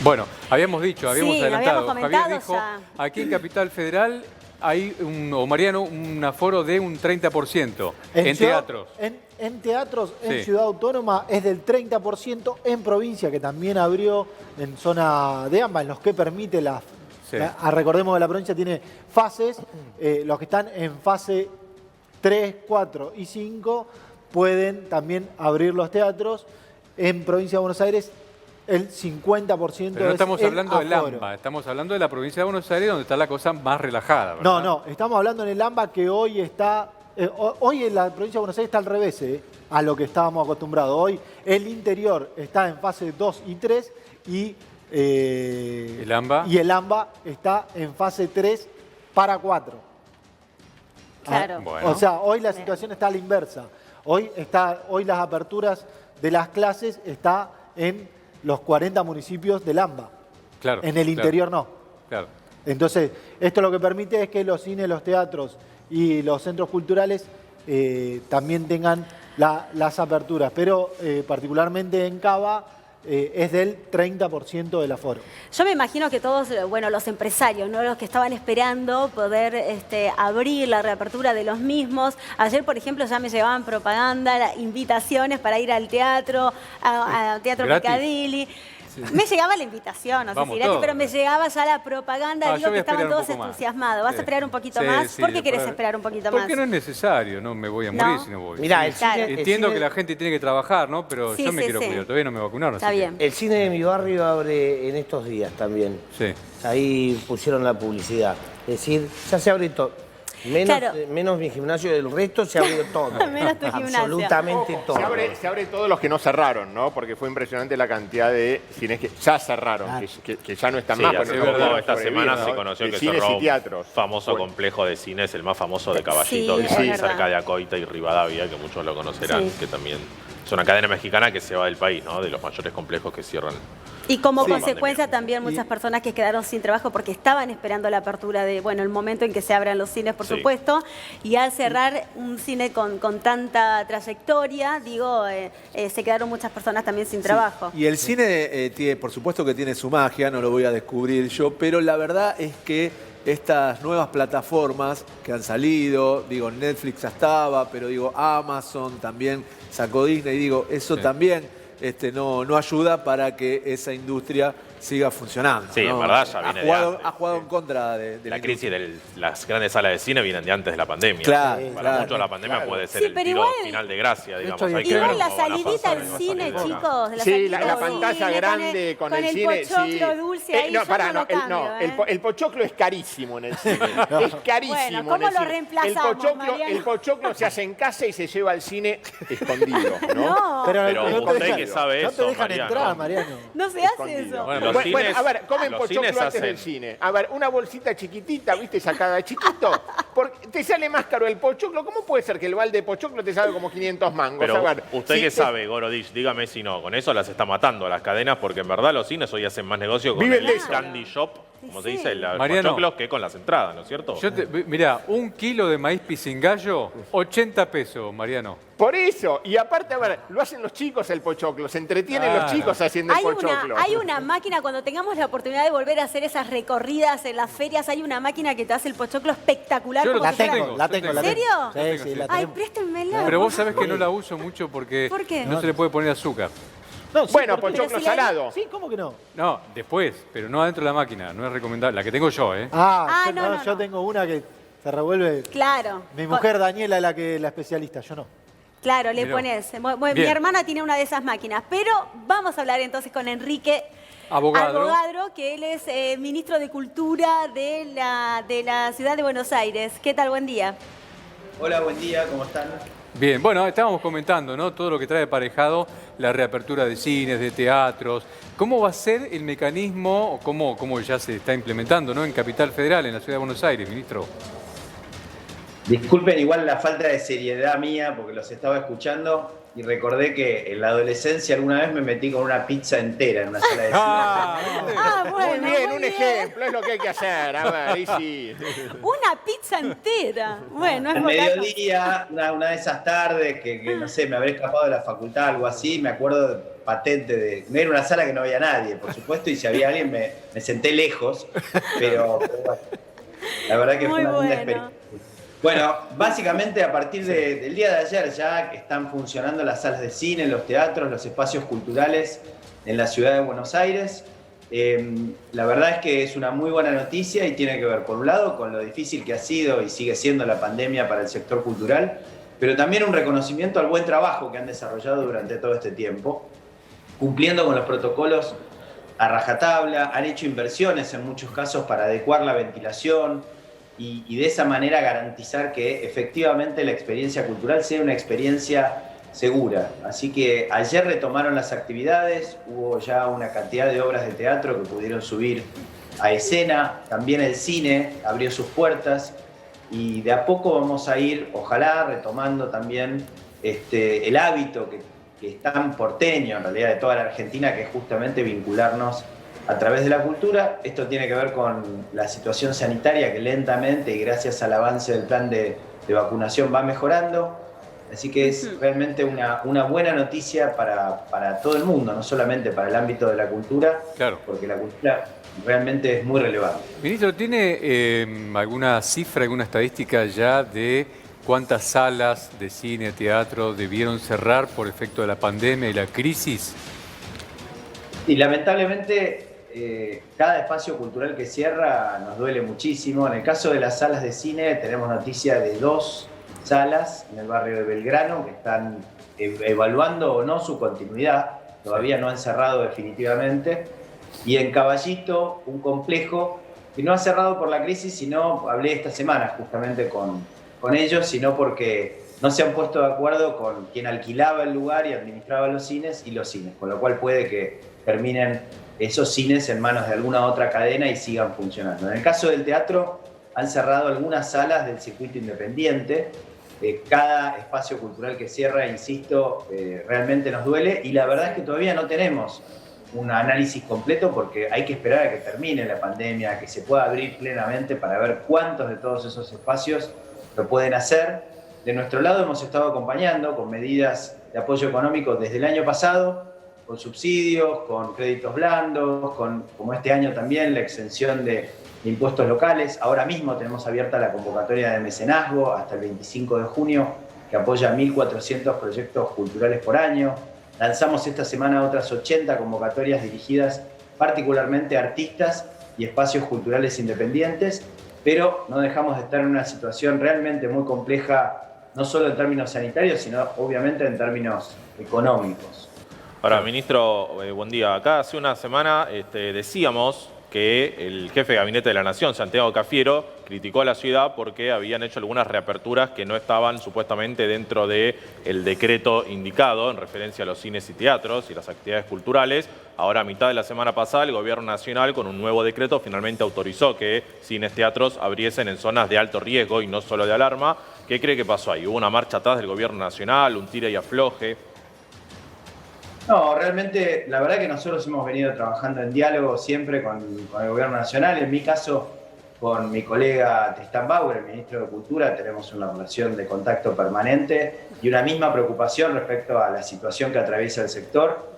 Bueno, habíamos Sí, adelantado. habíamos comentado Javier dijo, ya. aquí en Capital Federal hay, Mariano, un aforo de un 30% en teatros. En teatros, Sí. en Ciudad Autónoma es del 30%, en provincia, que también abrió en zona de AMBA, en los que permite Sí. recordemos que la provincia tiene fases, los que están en fase 3, 4 y 5 pueden también abrir los teatros. En provincia de Buenos Aires el 50% Pero no es estamos el hablando del aforo. AMBA, estamos hablando de la provincia de Buenos Aires, donde está la cosa más relajada, ¿verdad? No, estamos hablando en el AMBA que hoy está... hoy en la provincia de Buenos Aires está al revés, a lo que estábamos acostumbrados. Hoy el interior está en fase 2 y 3 y ¿El AMBA? Y el AMBA está en fase 3 para 4. Claro. Bueno. O sea, hoy la situación está a la inversa. Hoy las aperturas de las clases está en los 40 municipios del AMBA. Claro, En el interior no. Claro. Entonces, esto lo que permite es que los cines, los teatros y los centros culturales también tengan las aperturas, pero particularmente en Cava es del 30% del aforo. Yo me imagino que todos, bueno, los empresarios, ¿no? Los que estaban esperando poder abrir la reapertura de los mismos. Ayer, por ejemplo, ya me llevaban propaganda, invitaciones para ir al teatro, al Teatro ¿Gratis? Piccadilly. Me llegaba la invitación, no sé Vamos si gratis, todos. pero me llegaba ya la propaganda. Ah, yo Digo voy que a estaban esperar un todos poco más. entusiasmados. ¿Vas Sí. a esperar un poquito Sí, más? sí, ¿Por qué querés después- esperar un poquito más? Porque no es necesario, no me voy a morir ¿No? si no voy. Mirá, el Claro. cine, Entiendo el que cine- la gente tiene que trabajar, ¿no? Pero Sí, yo me sí, quiero sí. cuidar, todavía no me vacunaron. Está así que- bien. el cine de mi barrio abre en estos días también. Sí. Ahí pusieron la publicidad. Es decir, ya se abre todo. Claro. Menos mi gimnasio, del resto se abrió todo. Menos tu gimnasio. Absolutamente todo. Se abre todos los que no cerraron, ¿no? Porque fue impresionante la cantidad de cines que ya cerraron, que ya no están Sí, más. hace porque no poco, pudieron esta sobrevivir, semana ¿no? se conoció De que cines cerró y teatros. un famoso Bueno. complejo de cines, el más famoso de Sí, Caballito, que es está verdad. cerca de Acoita y Rivadavia, que muchos lo conocerán, Sí. que también es una cadena mexicana que se va del país, ¿no? De los mayores complejos que cierran. Y como Sí. consecuencia también muchas personas que quedaron sin trabajo porque estaban esperando la apertura de, bueno, el momento en que se abran los cines, por Sí. supuesto, y al cerrar un cine con tanta trayectoria, digo, se quedaron muchas personas también sin trabajo. Y el cine, tiene, por supuesto que tiene su magia, no lo voy a descubrir yo, pero la verdad es que estas nuevas plataformas que han salido, digo, Netflix ya estaba, pero digo, Amazon también sacó Disney, digo, eso Sí. también no ayuda para que esa industria siga funcionando. Sí, ¿no? en verdad ya viene de antes. Ha jugado en contra de La la crisis industria. de las grandes salas de cine vienen de antes de la pandemia. Claro, Para claro. muchos la pandemia puede ser Sí, el pero tiro igual- final de gracia, digamos. hecho, Hay que ver Igual la cómo van a salidita pasar al esa cine, época. chicos. Sí, salidita la al pantalla cine grande con el cine. Con el sí. pochoclo dulce ahí, yo no lo cambio, el pochoclo es carísimo en el cine. Es carísimo. Bueno, ¿cómo en el lo cine. reemplazamos, Mariano? El pochoclo se hace en casa y se lleva al cine escondido, ¿no? No, Pero no te usted dejan- que sabe no te eso, dejan Mariano. entrar, Mariano. no se hace Escondido. eso. Bueno, los Bueno, cines- a ver, comen los pochoclo cines antes del hacen- cine. A ver, una bolsita chiquitita, ¿viste? Sacada de chiquito. Porque te sale más caro el pochoclo. ¿Cómo puede ser que el balde de pochoclo te salga como 500 mangos? Pero A ver, usted si que te- sabe, Gorodich, dígame si no, con eso las está matando a las cadenas, porque en verdad los cines hoy hacen más negocio con Viven de el eso. candy shop, como se Sí. dice, los Mariano. pochoclos, que con las entradas, ¿no es cierto? Mirá, 1 kilo de maíz pisingallo, 80 pesos, Mariano. Por eso. Y aparte, a ver, lo hacen los chicos el pochoclo. Se entretienen los Claro. chicos haciendo el pochoclo. Hay una máquina, cuando tengamos la oportunidad de volver a hacer esas recorridas en las ferias, hay una máquina que te hace el pochoclo espectacular. Yo como lo si fuera- tengo. La tengo. ¿En serio? Sí, sí, la Ay, tenemos. préstenmela. Pero vos sabés que no la uso mucho porque ¿Por qué? no se le puede poner azúcar. No, sí, Bueno, porque- pochoclo Pero si hay- salado. Sí, ¿cómo que no? No, después, pero no adentro de la máquina, no es recomendable. La que tengo yo, ¿eh? Yo tengo una que se revuelve. Claro. Mi mujer Daniela es la especialista, yo no. Claro, le Mirá. pones. Mi Bien. hermana tiene una de esas máquinas. Pero vamos a hablar entonces con Enrique Abogado. que él es ministro de Cultura de la Ciudad de Buenos Aires. ¿Qué tal? Buen día. Hola, buen día, ¿cómo están? Bien, bueno, estábamos comentando, ¿no? Todo lo que trae aparejado la reapertura de cines, de teatros. ¿Cómo va a ser el mecanismo, o cómo ya se está implementando, ¿no? En Capital Federal, en la Ciudad de Buenos Aires, ministro? Disculpen igual la falta de seriedad mía porque los estaba escuchando y recordé que en la adolescencia alguna vez me metí con una pizza entera en una sala de cine. Ah, bueno. bueno, bien, muy un bien. ejemplo, es lo que hay que hacer. A ver, ahí sí. Una pizza entera. Bueno, es Al bocata. mediodía, una de esas tardes que, no sé, me habré escapado de la facultad, algo así, me acuerdo patente de... No era una sala que no había nadie, por supuesto, y si había alguien me senté lejos, pero bueno, la verdad que Muy fue una linda bueno. experiencia. Bueno, básicamente a partir del día de ayer ya están funcionando las salas de cine, los teatros, los espacios culturales en la ciudad de Buenos Aires. La verdad es que es una muy buena noticia y tiene que ver, por un lado, con lo difícil que ha sido y sigue siendo la pandemia para el sector cultural, pero también un reconocimiento al buen trabajo que han desarrollado durante todo este tiempo, cumpliendo con los protocolos a rajatabla, han hecho inversiones en muchos casos para adecuar la ventilación y de esa manera garantizar que efectivamente la experiencia cultural sea una experiencia segura. Así que ayer retomaron las actividades, hubo ya una cantidad de obras de teatro que pudieron subir a escena, también el cine abrió sus puertas y de a poco vamos a ir, ojalá, retomando también el hábito que es tan porteño en realidad de toda la Argentina, que es justamente vincularnos a través de la cultura. Esto tiene que ver con la situación sanitaria que lentamente y gracias al avance del plan de vacunación va mejorando. Así que es realmente una buena noticia para todo el mundo, no solamente para el ámbito de la cultura, Claro. porque la cultura realmente es muy relevante. Ministro, ¿tiene alguna cifra, alguna estadística ya de cuántas salas de cine, teatro debieron cerrar por efecto de la pandemia y la crisis? Y lamentablemente cada espacio cultural que cierra nos duele muchísimo. En el caso de las salas de cine tenemos noticia de 2 salas en el barrio de Belgrano que están evaluando o no su continuidad, todavía no han cerrado definitivamente. Y en Caballito, un complejo que no ha cerrado por la crisis, sino, hablé esta semana justamente con ellos, sino porque no se han puesto de acuerdo con quien alquilaba el lugar y administraba los cines y los cines, con lo cual puede que terminen esos cines en manos de alguna otra cadena y sigan funcionando. En el caso del teatro, han cerrado algunas salas del circuito independiente. Cada espacio cultural que cierra, insisto, realmente nos duele y la verdad es que todavía no tenemos un análisis completo porque hay que esperar a que termine la pandemia, a que se pueda abrir plenamente para ver cuántos de todos esos espacios lo pueden hacer. De nuestro lado hemos estado acompañando con medidas de apoyo económico desde el año pasado, con subsidios, con créditos blandos, como este año también, la exención de impuestos locales. Ahora mismo tenemos abierta la convocatoria de mecenazgo hasta el 25 de junio, que apoya 1.400 proyectos culturales por año. Lanzamos esta semana otras 80 convocatorias dirigidas particularmente a artistas y espacios culturales independientes, pero no dejamos de estar en una situación realmente muy compleja, no solo en términos sanitarios, sino obviamente en términos económicos. Ahora, ministro, buen día. Acá hace una semana decíamos que el jefe de gabinete de la Nación, Santiago Cafiero, criticó a la ciudad porque habían hecho algunas reaperturas que no estaban supuestamente dentro del decreto indicado en referencia a los cines y teatros y las actividades culturales. Ahora, a mitad de la semana pasada, el Gobierno Nacional, con un nuevo decreto, finalmente autorizó que cines, teatros abriesen en zonas de alto riesgo y no solo de alarma. ¿Qué cree que pasó ahí? ¿Hubo una marcha atrás del Gobierno Nacional, un tira y afloje? No, realmente, la verdad que nosotros hemos venido trabajando en diálogo siempre con el Gobierno Nacional. En mi caso, con mi colega Tristán Bauer, el ministro de Cultura, tenemos una relación de contacto permanente y una misma preocupación respecto a la situación que atraviesa el sector.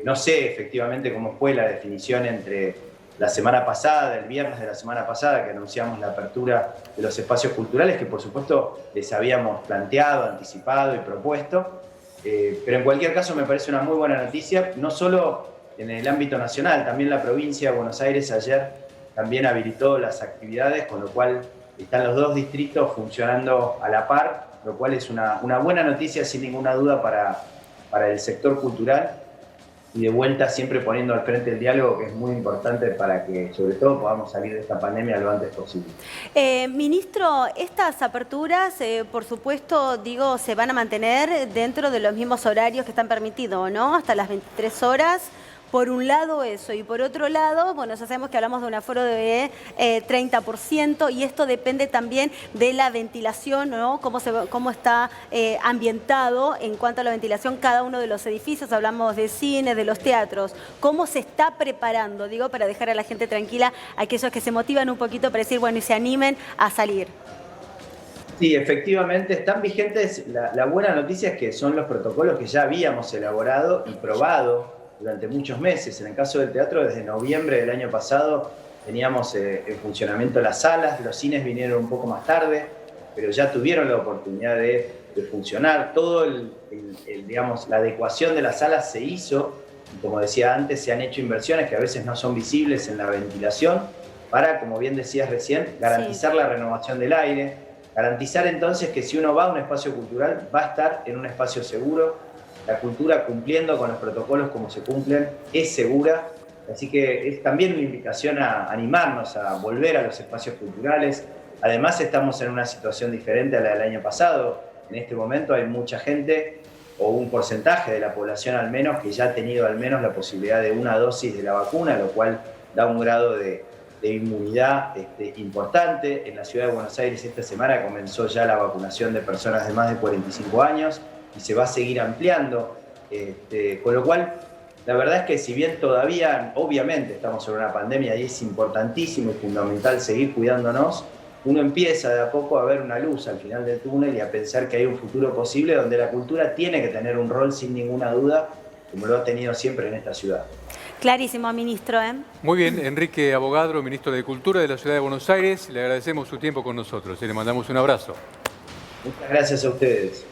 No sé efectivamente cómo fue la definición entre la semana pasada, el viernes de la semana pasada, que anunciamos la apertura de los espacios culturales, que por supuesto les habíamos planteado, anticipado y propuesto. Pero en cualquier caso me parece una muy buena noticia, no solo en el ámbito nacional, también la provincia de Buenos Aires ayer también habilitó las actividades, con lo cual están los 2 distritos funcionando a la par, lo cual es una buena noticia sin ninguna duda para el sector cultural y de vuelta siempre poniendo al frente el diálogo, que es muy importante para que sobre todo podamos salir de esta pandemia lo antes posible. Ministro, estas aperturas, por supuesto, digo, se van a mantener dentro de los mismos horarios que están permitidos, ¿no? Hasta las 23 horas, Por un lado eso, y por otro lado, bueno, ya sabemos que hablamos de un aforo de 30%, y esto depende también de la ventilación, ¿no? Cómo está ambientado en cuanto a la ventilación cada uno de los edificios. Hablamos de cines, de los teatros. ¿Cómo se está preparando, digo, para dejar a la gente tranquila, a aquellos que se motivan un poquito para decir, bueno, y se animen a salir? Sí, efectivamente están vigentes. La buena noticia es que son los protocolos que ya habíamos elaborado y probado durante muchos meses. En el caso del teatro, desde noviembre del año pasado teníamos en funcionamiento las salas, los cines vinieron un poco más tarde, pero ya tuvieron la oportunidad de funcionar. Todo digamos, la adecuación de las salas se hizo, y como decía antes, se han hecho inversiones que a veces no son visibles en la ventilación para, como bien decías recién, garantizar la renovación del aire. Garantizar entonces que si uno va a un espacio cultural, va a estar en un espacio seguro. La cultura, cumpliendo con los protocolos como se cumplen, es segura. Así que es también una invitación a animarnos a volver a los espacios culturales. Además, estamos en una situación diferente a la del año pasado. En este momento hay mucha gente, o un porcentaje de la población al menos, que ya ha tenido al menos la posibilidad de una dosis de la vacuna, lo cual da un grado de inmunidad importante. En la ciudad de Buenos Aires esta semana comenzó ya la vacunación de personas de más de 45 años y se va a seguir ampliando. Con lo cual, la verdad es que si bien todavía, obviamente, estamos en una pandemia y es importantísimo y fundamental seguir cuidándonos, uno empieza de a poco a ver una luz al final del túnel y a pensar que hay un futuro posible donde la cultura tiene que tener un rol sin ninguna duda, como lo ha tenido siempre en esta ciudad. Clarísimo, ministro. Muy bien, Enrique Avogadro, ministro de Cultura de la Ciudad de Buenos Aires. Le agradecemos su tiempo con nosotros y le mandamos un abrazo. Muchas gracias a ustedes.